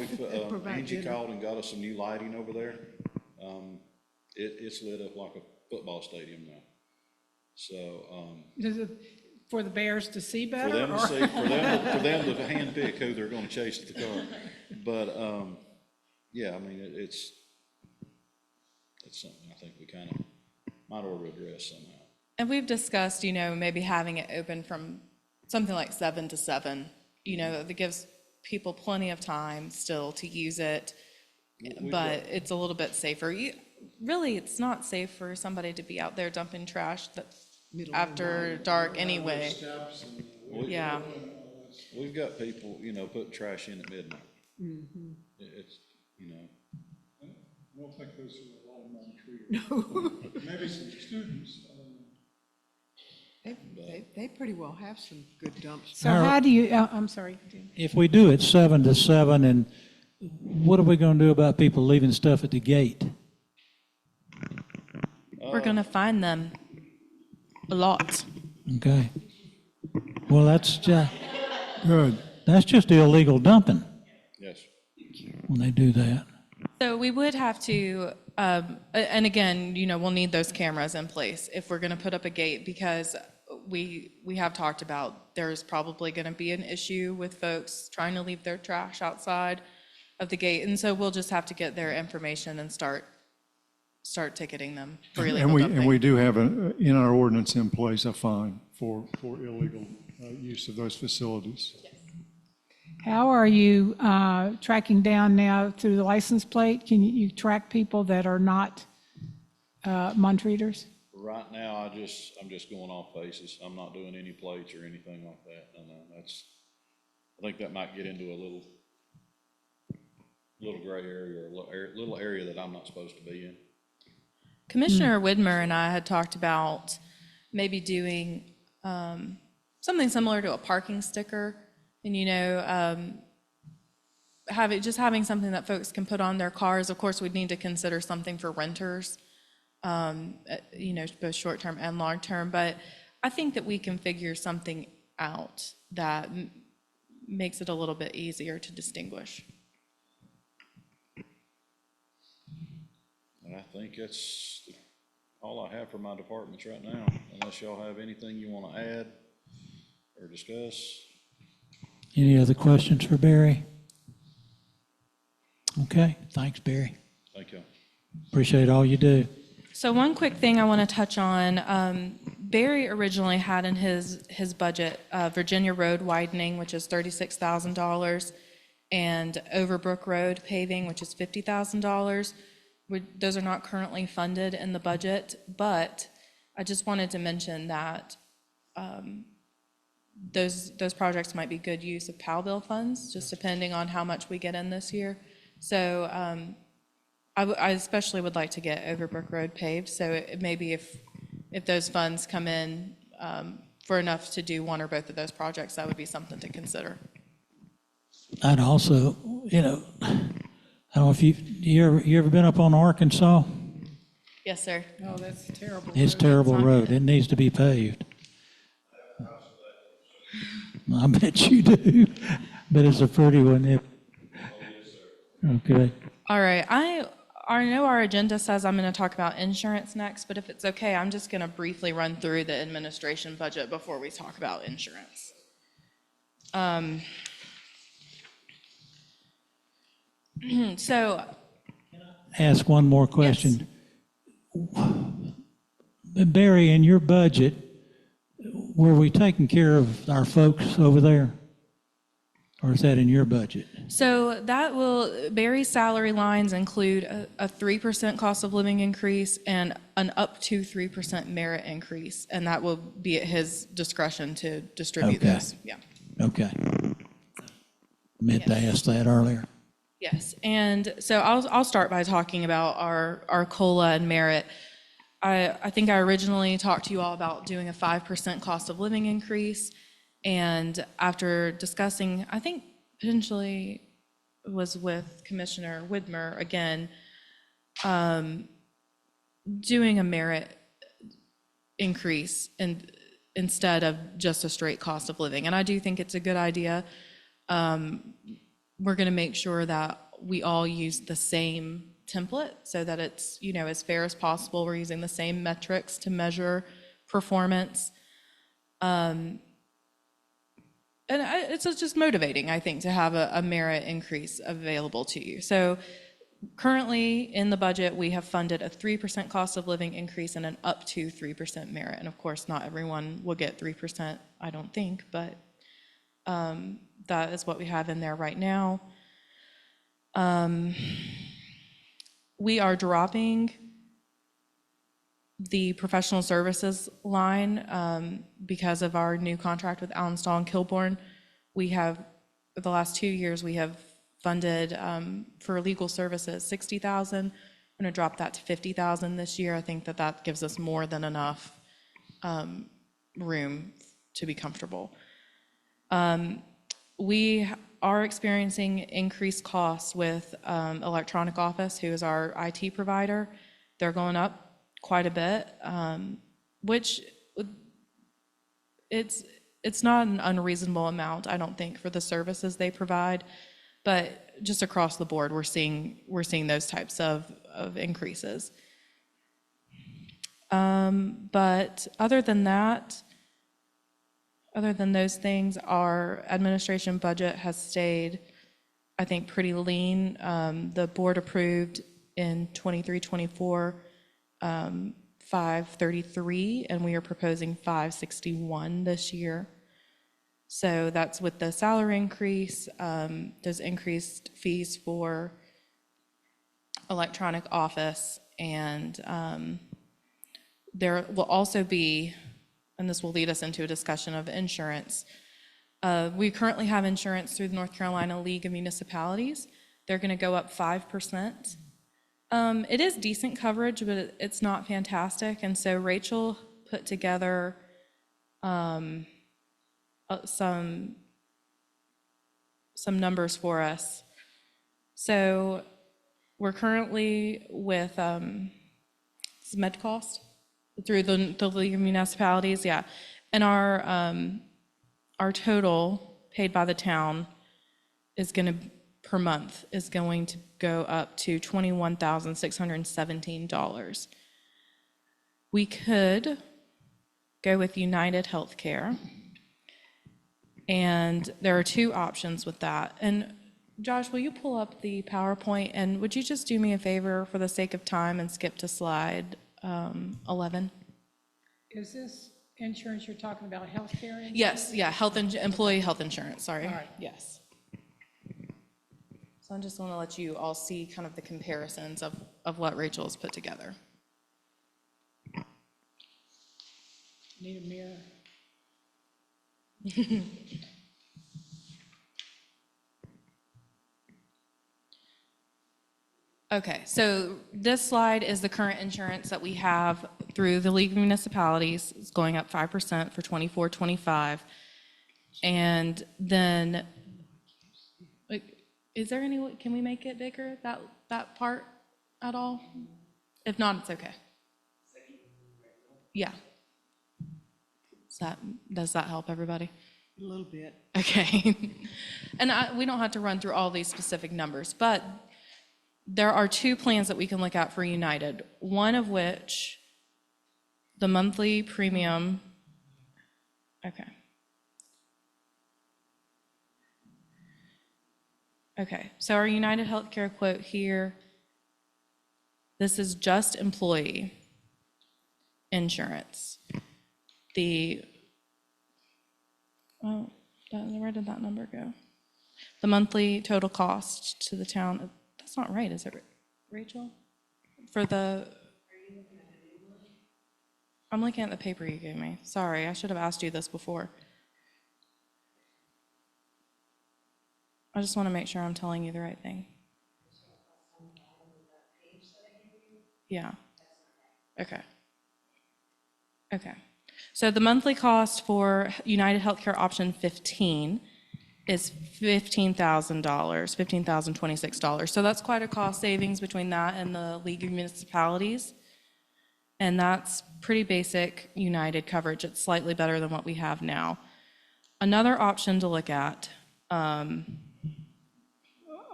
Speaker 6: Provide
Speaker 5: Angie
Speaker 6: dinner.
Speaker 5: called and got us some new lighting over there. It's lit up like a football stadium now. So,
Speaker 4: Is it for the bears to see
Speaker 5: for
Speaker 4: better?
Speaker 5: them to
Speaker 4: or-
Speaker 5: see, for them to handpick who they're gonna chase to the car. But, yeah, I mean, it's something I think we kind of might ought to address somehow.
Speaker 2: And we've discussed, maybe having it open from something like 7 to 7, that gives people plenty of time still to use it, but it's a little bit safer. Really, it's not safe for somebody to be out there dumping trash after dark anyway.
Speaker 7: Steps and
Speaker 2: Yeah.
Speaker 5: We've got people, putting trash in at midnight. It's,
Speaker 7: I don't think those are all non-tree. Maybe some students, I don't know.
Speaker 6: They pretty well have some good dumpsters.
Speaker 4: So how do you, I'm sorry.
Speaker 1: If we do it 7 to 7, and what are we going to do about people leaving stuff at the gate?
Speaker 2: We're gonna find them a lot.
Speaker 1: Okay. Well, that's just, good. That's just illegal dumping
Speaker 5: Yes.
Speaker 1: when they do that.
Speaker 2: So we would have to, and again, we'll need those cameras in place if we're gonna put up a gate, because we have talked about there's probably gonna be an issue with folks trying to leave their trash outside of the gate. And so we'll just have to get their information and start ticketing them for illegal dumping.
Speaker 8: And we do have in our ordinance in place a fine for illegal use of those facilities.
Speaker 4: How are you tracking down now through the license plate? Can you track people that are not Montreaters?
Speaker 5: Right now, I'm just going off basis. I'm not doing any plates or anything like that. No, I think that might get into a little gray area, or a little area that I'm not supposed to be in.
Speaker 2: Commissioner Widmer and I had talked about maybe doing something similar to a parking sticker, and having something that folks can put on their cars. Of course, we'd need to consider something for renters, both short-term and long-term, but I think that we can figure something out that makes it a little bit easier to distinguish.
Speaker 5: And I think that's all I have for my departments right now, unless y'all have anything you want to add or discuss.
Speaker 1: Any other questions for Barry? Okay, thanks, Barry.
Speaker 5: Thank you.
Speaker 1: Appreciate all you do.
Speaker 2: So one quick thing I want to touch on, Barry originally had in his budget, Virginia Road widening, which is $36,000, and Overbrook Road paving, which is $50,000. Those are not currently funded in the budget, but I just wanted to mention that those projects might be good use of POW bill funds, just depending on how much we get in this year. So I especially would like to get Overbrook Road paved, so maybe if those funds come in for enough to do one or both of those projects, that would be something to consider.
Speaker 1: I'd also, I don't know if you ever been up on Arkansas?
Speaker 2: Yes, sir.
Speaker 4: Oh, that's terrible.
Speaker 1: It's a terrible road. It needs to be paved. I bet you do. But it's a pretty one. Okay.
Speaker 2: All right, I know our agenda says I'm going to talk about insurance next, but if it's okay, I'm just going to briefly run through the administration budget before we talk about insurance. So,
Speaker 1: Ask one more question. Barry, in your budget, were we taking care of our folks over there? Or is that in your budget?
Speaker 2: so that will, Barry's salary lines include a 3% cost of living increase and an up to 3% merit increase, and that will be at his discretion to distribute
Speaker 1: Okay.
Speaker 2: those. Yeah.
Speaker 1: Okay. Meant to ask that earlier.
Speaker 2: Yes, and so I'll start by talking about our COLA and merit. I think I originally talked to you all about doing a 5% cost of living increase, and after discussing, I think potentially it was with Commissioner Widmer again, doing a merit increase instead of just a straight cost of living, and I do think it's a good idea. We're going to make sure that we all use the same template so that it's, as fair as possible. We're using the same metrics to measure performance. And it's just motivating, I think, to have a merit increase available to you. So currently in the budget, we have funded a 3% cost of living increase and an up to 3% merit. And of course, not everyone will get 3%, I don't think, but that is what we have in there right now. We are dropping the professional services line because of our new contract with Allenstall and Kilbourne. We have, for the last 2 years, we have funded for legal services $60,000. I'm going to drop that to $50,000 this year. I think that gives us more than enough room to be comfortable. We are experiencing increased costs with Electronic Office, who is our IT provider. They're going up quite a bit, which it's not an unreasonable amount, I don't think, for the services they provide. But just across the board, we're seeing those types of increases. But other than that, other than those things, our administration budget has stayed, I think, pretty lean. The board approved in 23-24 533, and we are proposing 561 this year. So that's with the salary increase, there's increased fees for Electronic Office, and there will also be, and this will lead us into a discussion of insurance. We currently have insurance through the North Carolina League of Municipalities. They're going to go up 5%. It is decent coverage, but it's not fantastic. And so Rachel put together some numbers for us. So we're currently with MedCost through the League of Municipalities, yeah. And our total paid by the town is going to, per month, is going to go up to $21,617. We could go with United Healthcare, and there are two options with that. And Josh, will you pull up the PowerPoint, and would you just do me a favor for the sake of time and skip to slide 11?
Speaker 4: Is this insurance you're talking about, healthcare insurance?
Speaker 2: Yes, yeah, employee health insurance, sorry.
Speaker 4: All right.
Speaker 2: Yes. So I just want to let you all see kind of the comparisons of what Rachel has put together.
Speaker 4: Need a mirror.
Speaker 2: Okay, so this slide is the current insurance that we have through the League of Municipalities. It's going up 5% for 24-25. And then, like, is there any way, can we make it bigger, that part at all? If not, it's okay. Yeah. Does that help everybody?
Speaker 6: A little bit.
Speaker 2: Okay. And we don't have to run through all these specific numbers, but there are two plans that we can look at for United, one of which the monthly premium, okay. Okay, so our United Healthcare quote here, this is just employee insurance. Where did that number go? The monthly total cost to the town, that's not right, is it, Rachel? I'm looking at the paper you gave me. Sorry, I should have asked you this before. I just want to make sure I'm telling you the right thing. Yeah. Okay. Okay. So the monthly cost for United Healthcare option 15 is $15,000, $15,026. So that's quite a cost savings between that and the League of Municipalities. And that's pretty basic United coverage. It's slightly better than what we have now. Another option to look at,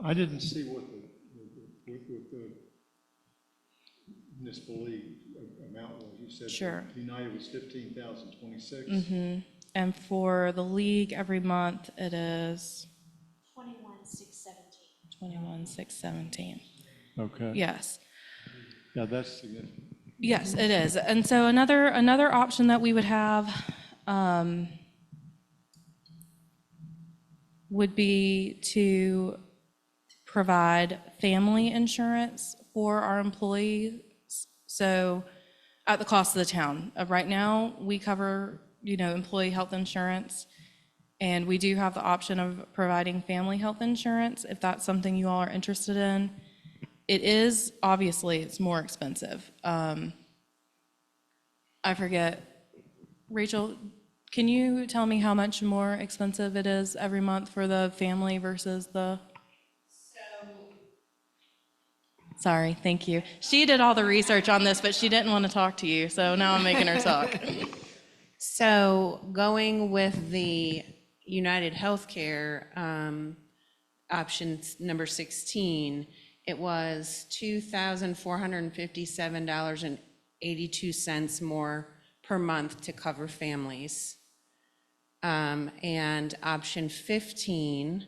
Speaker 8: I didn't see what with the municipal league amount was. You said
Speaker 2: Sure.
Speaker 8: United was 15,026.
Speaker 2: and for the League every month, it is 21,617.
Speaker 8: Okay.
Speaker 2: Yes.
Speaker 8: Yeah, that's significant.
Speaker 2: Yes, it is. And so another option that we would have would be to provide family insurance for our employees. So at the cost of the town. Right now, we cover, employee health insurance, and we do have the option of providing family health insurance if that's something you all are interested in. It is, obviously, it's more expensive. I forget, Rachel, can you tell me how much more expensive it is every month for the family versus the? Sorry, thank you. She did all the research on this, but she didn't want to talk to you, so now I'm making her talk.
Speaker 9: So going with the United Healthcare option number 16, it was $2,457.82 more per month to cover families. And option 15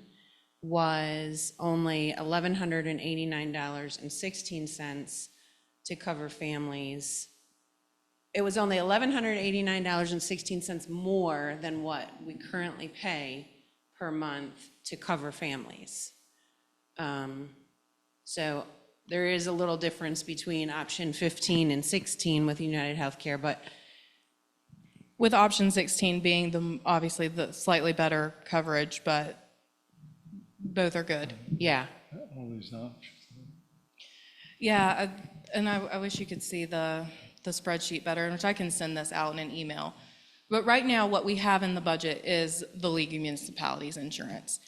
Speaker 9: was only $1,189.16 to cover families. It was only $1,189.16 more than what we currently pay per month to cover families. So there is a little difference between option 15 and 16 with United Healthcare, but
Speaker 2: With option 16 being obviously the slightly better coverage, but both are good.
Speaker 9: yeah.
Speaker 8: All these options.
Speaker 2: Yeah, and I wish you could see the spreadsheet better, which I can send this out in an email. But right now, what we have in the budget is the League of Municipalities insurance.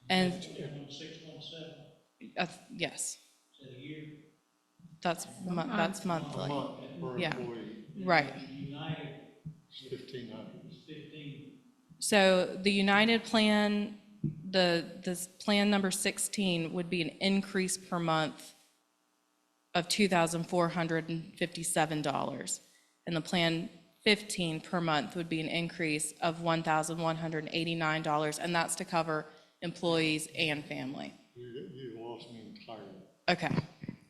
Speaker 2: And
Speaker 1: 617,
Speaker 2: yes,
Speaker 1: is that a year?
Speaker 2: that's monthly.
Speaker 8: Per
Speaker 2: Yeah.
Speaker 8: employee,
Speaker 2: Right.
Speaker 1: United
Speaker 8: 1,500.
Speaker 1: is 15.
Speaker 2: So the United plan, this plan number 16 would be an increase per month of $2,457. And the plan 15 per month would be an increase of $1,189, and that's to cover employees and family.
Speaker 8: You lost me entirely.
Speaker 2: Okay.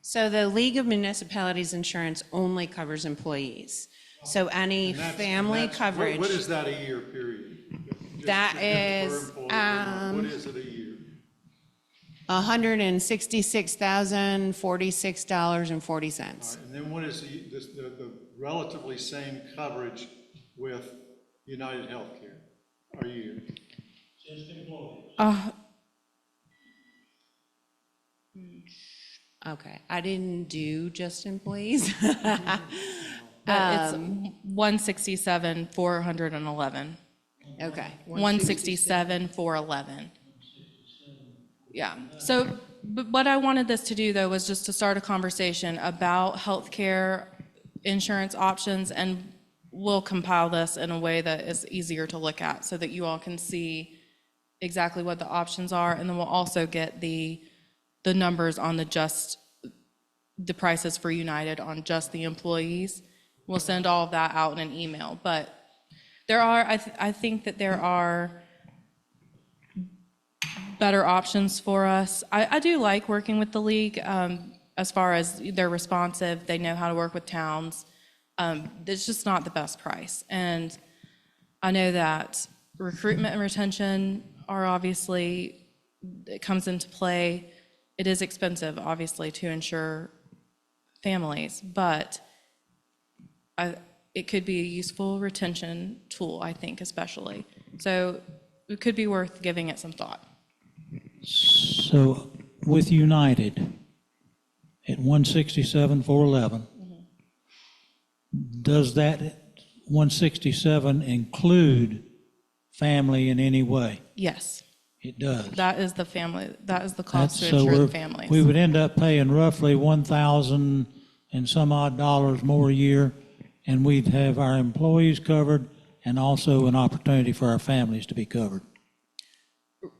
Speaker 9: So the League of Municipalities insurance only covers employees. So any
Speaker 8: And that's-
Speaker 9: family
Speaker 8: and that's-
Speaker 9: coverage.
Speaker 8: What is that a year period?
Speaker 9: That
Speaker 8: Per
Speaker 9: is,
Speaker 8: employee, what is it a year?
Speaker 9: $166,046.40.
Speaker 8: And then what is the relatively same coverage with United Healthcare a year?
Speaker 1: Just employees.
Speaker 9: Okay, I didn't do just employees.
Speaker 2: It's 167,411.
Speaker 9: Okay,
Speaker 2: 167,411. Yeah, so, but what I wanted this to do, though, was just to start a conversation about healthcare insurance options and we'll compile this in a way that is easier to look at so that you all can see exactly what the options are. And then we'll also get the numbers on the prices for United on just the employees. We'll send all of that out in an email. But there are, I think that there are better options for us. I do like working with the league as far as they're responsive, they know how to work with towns. It's just not the best price. And I know that recruitment and retention are obviously, it comes into play. It is expensive, obviously, to insure families, but it could be a useful retention tool, I think, especially. So it could be worth giving it some thought.
Speaker 1: So with United at 167,411, does that 167 include family in any way?
Speaker 2: Yes,
Speaker 1: It does.
Speaker 2: that is the cost to
Speaker 1: So
Speaker 2: insure the
Speaker 1: we're-
Speaker 2: families.
Speaker 1: we would end up paying roughly 1,000 and some odd dollars more a year, and we'd have our employees covered and also an opportunity for our families to be covered.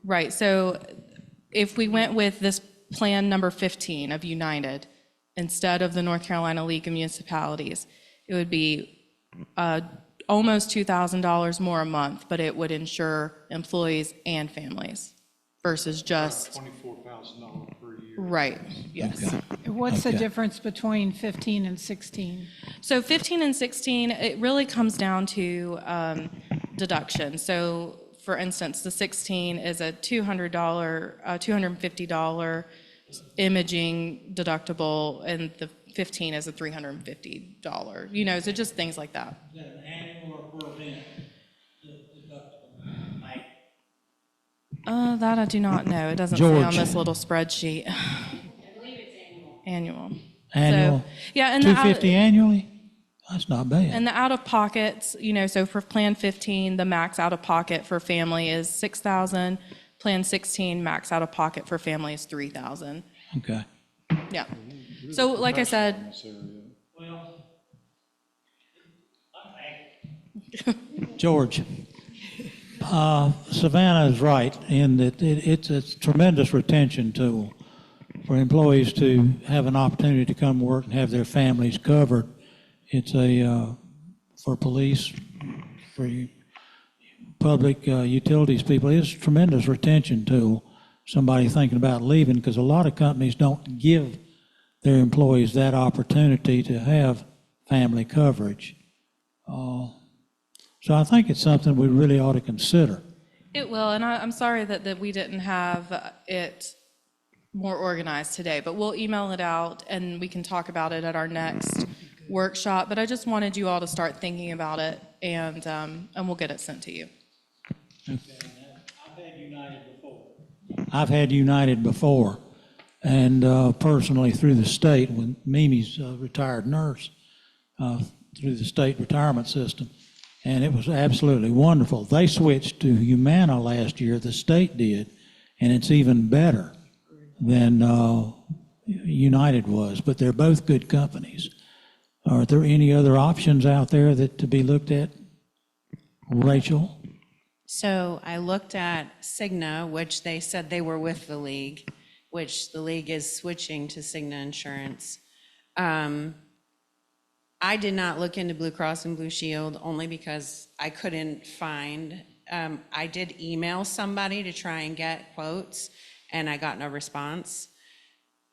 Speaker 2: Right, so if we went with this plan number 15 of United, instead of the North Carolina League of Municipalities, it would be almost $2,000 more a month, but it would insure employees and families versus just,
Speaker 8: $24,000 per year.
Speaker 2: right, yes.
Speaker 4: What's the
Speaker 1: Okay.
Speaker 4: difference between 15 and 16?
Speaker 2: So 15 and 16, it really comes down to deduction. So for instance, the 16 is a $250 imaging deductible, and the 15 is a $350, so just things like that.
Speaker 1: Is that an annual or per event deductible?
Speaker 2: That I do not know. It doesn't say on
Speaker 1: George.
Speaker 2: this little spreadsheet. I believe it's annual.
Speaker 1: Annual?
Speaker 2: So, yeah, and the
Speaker 1: $250 annually? That's not bad.
Speaker 2: And the out-of-pockets, so for Plan 15, the max out-of-pocket for family is $6,000. Plan 16, max out-of-pocket for family is $3,000.
Speaker 1: Okay.
Speaker 2: Yeah. So like I said,
Speaker 1: George, Savannah is right in that it's a tremendous retention tool for employees to have an opportunity to come work and have their families covered. It's for police, for public utilities people, it's a tremendous retention tool. Somebody thinking about leaving, because a lot of companies don't give their employees that opportunity to have family coverage. So I think it's something we really ought to consider.
Speaker 2: it will, and I'm sorry that we didn't have it more organized today, but we'll email it out and we can talk about it at our next workshop. But I just wanted you all to start thinking about it, and we'll get it sent to you.
Speaker 1: I've had United before, and personally through the state, when Mimi's a retired nurse, through the state retirement system, and it was absolutely wonderful. They switched to Humana last year, the state did, and it's even better than United was, but they're both good companies. Are there any other options out there that to be looked at? Rachel?
Speaker 9: So I looked at Cigna, which they said they were with the league, which the league is switching to Cigna Insurance. I did not look into Blue Cross and Blue Shield only because I couldn't find, I did email somebody to try and get quotes, and I got no response.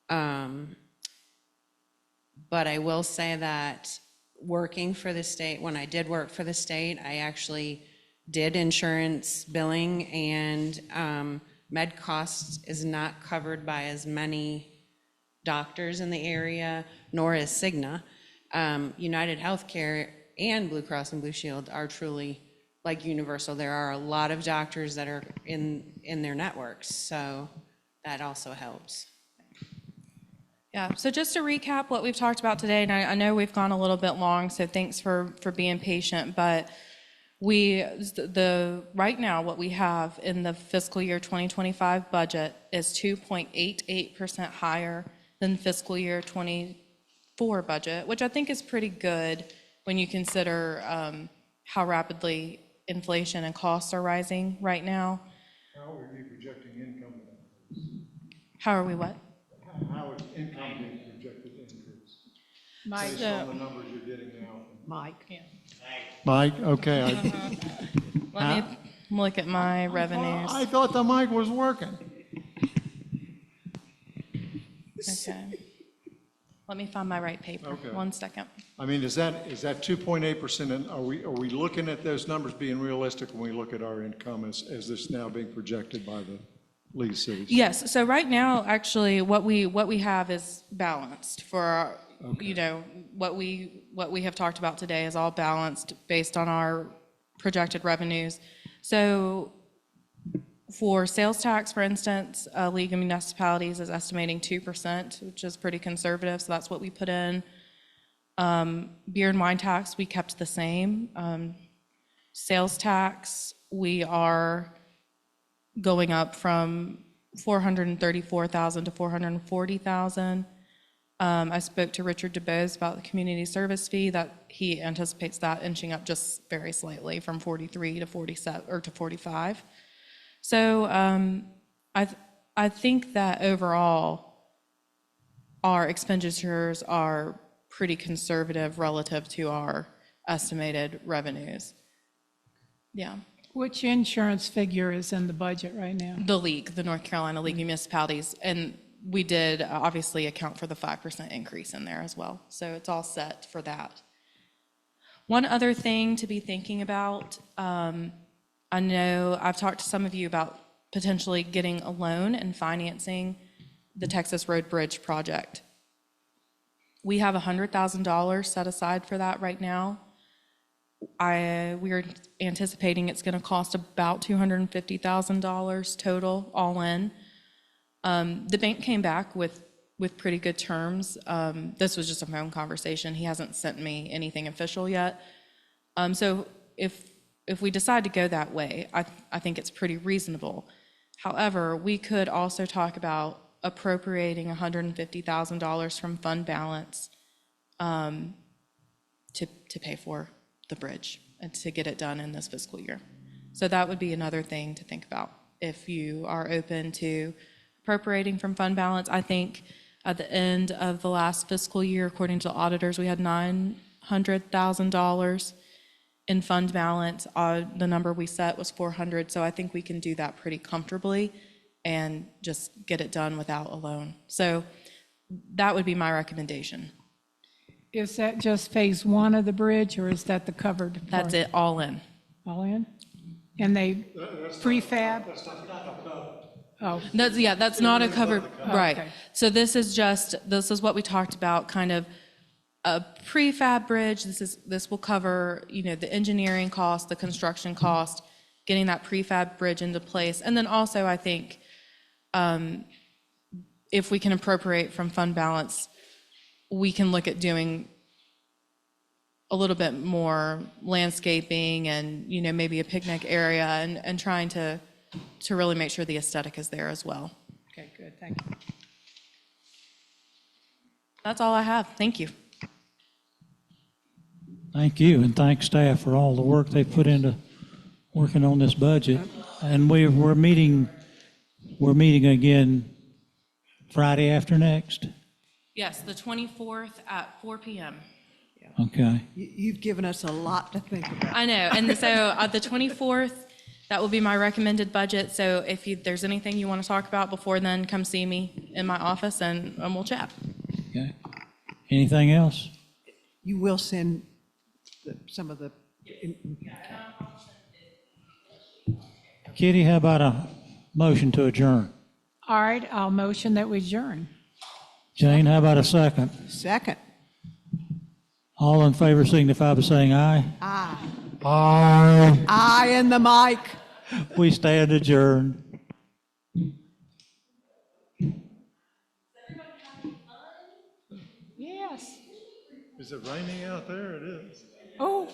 Speaker 9: But I will say that working for the state, when I did work for the state, I actually did insurance billing, and med costs is not covered by as many doctors in the area, nor is Cigna. United Healthcare and Blue Cross and Blue Shield are truly like universal. There are a lot of doctors that are in their networks, so that also helps.
Speaker 2: Yeah, so just to recap what we've talked about today, and I know we've gone a little bit long, so thanks for being patient, but right now, what we have in the fiscal year 2025 budget is 2.88% higher than fiscal year 24 budget, which I think is pretty good when you consider how rapidly inflation and costs are rising right now.
Speaker 8: How are you projecting income?
Speaker 2: How are we what?
Speaker 8: How is income being projected to increase?
Speaker 4: Mike,
Speaker 8: Based on the numbers you're getting now.
Speaker 6: Mike.
Speaker 8: Mike, okay.
Speaker 2: Let me look at my revenues.
Speaker 8: I thought the mic was working.
Speaker 2: Okay. Let me find my right paper.
Speaker 8: Okay.
Speaker 2: 1 second.
Speaker 8: I mean, is that 2.8%, and are we looking at those numbers being realistic when we look at our income as this now being projected by the League of Cities?
Speaker 2: Yes, so right now, actually, what we have is balanced for our, you know, what we have talked about today is all balanced based on our projected revenues. So for sales tax, for instance, League of Municipalities is estimating 2%, which is pretty conservative, so that's what we put in. Beer and wine tax, we kept the same. Sales tax, we are going up from 434,000 to 440,000. I spoke to Richard DeBose about the community service fee, that he anticipates that inching up just very slightly from 43 to 47 or to 45. So I think that overall our expenditures are pretty conservative relative to our estimated revenues. Yeah.
Speaker 4: which insurance figure is in the budget right now?
Speaker 2: The league, the North Carolina League of Municipalities, and we did obviously account for the 5% increase in there as well. So it's all set for that. One other thing to be thinking about, I know I've talked to some of you about potentially getting a loan and financing the Texas Road Bridge project. We have $100,000 set aside for that right now. We are anticipating it's going to cost about $250,000 total, all in. The bank came back with pretty good terms. This was just a phone conversation. He hasn't sent me anything official yet. So if we decide to go that way, I think it's pretty reasonable. However, we could also talk about appropriating $150,000 from fund balance to pay for the bridge and to get it done in this fiscal year. So that would be another thing to think about if you are open to appropriating from fund balance. I think at the end of the last fiscal year, according to the auditors, we had $900,000 in fund balance. The number we set was 400, so I think we can do that pretty comfortably and just get it done without a loan. So that would be my recommendation.
Speaker 4: Is that just phase one of the bridge, or is that the covered part?
Speaker 2: That's it, all in.
Speaker 4: All in? And they prefab? Oh,
Speaker 2: That's not a covered, right.
Speaker 4: Okay.
Speaker 2: So this is what we talked about, kind of a prefab bridge. This will cover, the engineering cost, the construction cost, getting that prefab bridge into place. And then also, I think, if we can appropriate from fund balance, we can look at doing a little bit more landscaping and, maybe a picnic area and trying to really make sure the aesthetic is there as well.
Speaker 4: okay, good, thank you.
Speaker 2: That's all I have. Thank you.
Speaker 1: Thank you, and thank staff for all the work they put into working on this budget. And we're meeting again Friday after next?
Speaker 2: Yes, the 24th at 4 p.m.
Speaker 1: Okay.
Speaker 6: You've given us a lot to think about.
Speaker 2: I know, and so the 24th, that will be my recommended budget. So if there's anything you want to talk about before then, come see me in my office and we'll chat.
Speaker 1: Okay. Anything else?
Speaker 6: You will send some of the,
Speaker 1: Kitty, how about a motion to adjourn?
Speaker 4: All right, I'll motion that we adjourn.
Speaker 1: Jane, how about a second?
Speaker 6: second.
Speaker 1: All in favor signify by saying aye.
Speaker 6: Aye.
Speaker 1: Aye.
Speaker 6: Aye in the mic.
Speaker 1: We stand adjourned.
Speaker 4: Yes.
Speaker 8: Is it raining out there? It is.
Speaker 4: Oh,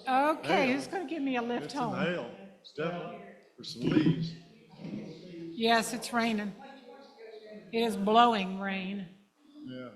Speaker 4: okay, who's going to give me a lift
Speaker 8: It's some
Speaker 4: home?
Speaker 8: hail. It's definitely, or some leaves.
Speaker 4: Yes, it's raining. It is blowing rain.
Speaker 8: Yeah.